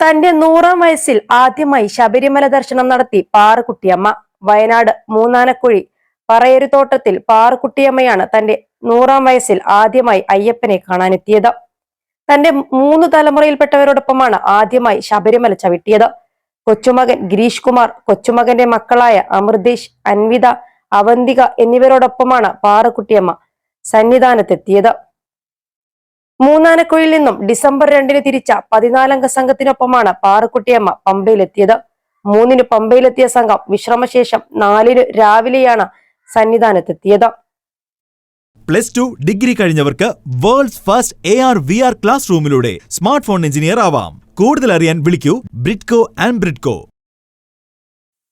തന്റെ 100ാം വയസ്സിൽ ആദ്യമായി ശബരിമല ദർശനം നടത്തി പാറുക്കുട്ടിയമ്മ. വയനാട് മൂന്നാനക്കുഴി പറയരുതോട്ടത്തിൽ പാറുക്കുട്ടിയമ്മയാണ് തന്റെ 100ാം വയസ്സിൽ ആദ്യമായി അയ്യപ്പനെ കാണാനെത്തിയത്. തന്റെ 3 തലമുറയിൽപ്പെട്ടവരോടൊപ്പമാണ് ആദ്യമായി ശബരിമല ചവിട്ടിയത്. കൊച്ചുമകൻ ഗിരീഷ് കുമാർ, കൊച്ചുമകന്റെ മക്കളായ അമൃതേഷ്, അൻവിത, അവന്തിക എന്നിവരോടൊപ്പമാണ് പാറുക്കുട്ടിയമ്മ സന്നിധാനത്തെത്തിയത്. മൂന്നാനക്കുഴിയിൽ നിന്നും ഡിസംബർ 2 തിരിച്ച 14 സംഘത്തിനൊപ്പമാണ് പാറുക്കുട്ടിയമ്മ പമ്പയിലെത്തിയത്. 3 പമ്പയിലെത്തിയ സംഘം വിശ്രമശേഷം 4 രാവിലെയാണ് സന്നിധാനത്തെത്തിയത്. +2 ഡിഗ്രി കഴിഞ്ഞവർക്ക് വേൾഡ്സ് ഫസ്റ്റ് AR/VR ക്ലാസ് റൂമിലൂടെ സ്മാർട്ട് ഫോൺ എഞ്ചിനീയർ ആവാം. കൂടുതൽ അറിയാൻ വിളിക്കൂ ബ്രിഡ്കോ ആൻഡ് ബ്രിഡ്കോ.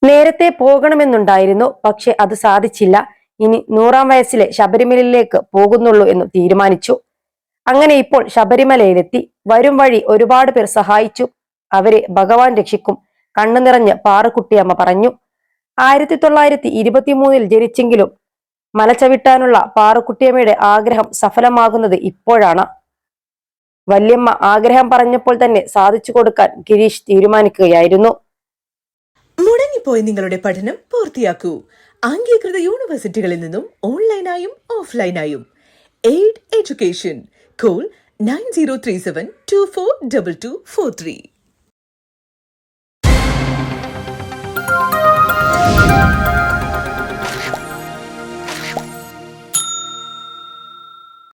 നേരത്തെ പോകണമെന്നുണ്ടായിരുന്നു, പക്ഷെ അത് സാധിച്ചില്ല. ഇനി 100ാം വയസ്സിലെ ശബരിമലയിലേക്ക് പോകുന്നുള്ളൂ എന്ന് തീരുമാനിച്ചു. അങ്ങനെ ഇപ്പോൾ ശബരിമലയിലെത്തി. വരും വഴി ഒരുപാട് പേർ സഹായിച്ചു. അവരെ ഭഗവാൻ രക്ഷിക്കും, കണ്ണു നിറഞ്ഞ് പാറുക്കുട്ടിയമ്മ പറഞ്ഞു. 1923 ജനിച്ചെങ്കിലും മല ചവിട്ടാനുള്ള പാറുക്കുട്ടിയമ്മയുടെ ആഗ്രഹം സഫലമാകുന്നത് ഇപ്പോഴാണ്. വല്യമ്മ ആഗ്രഹം പറഞ്ഞപ്പോൾ തന്നെ സാധിച്ചു കൊടുക്കാൻ ഗിരീഷ് തീരുമാനിക്കുകയായിരുന്നു. മുടങ്ങിപ്പോയി നിങ്ങളുടെ പഠനം പൂർത്തിയാക്കൂ. അംഗീകൃത യൂണിവേഴ്സിറ്റികളിൽ നിന്നും ഓൺലൈനായും ഓഫ്ലൈനായും. Aid education. Call 9037242243.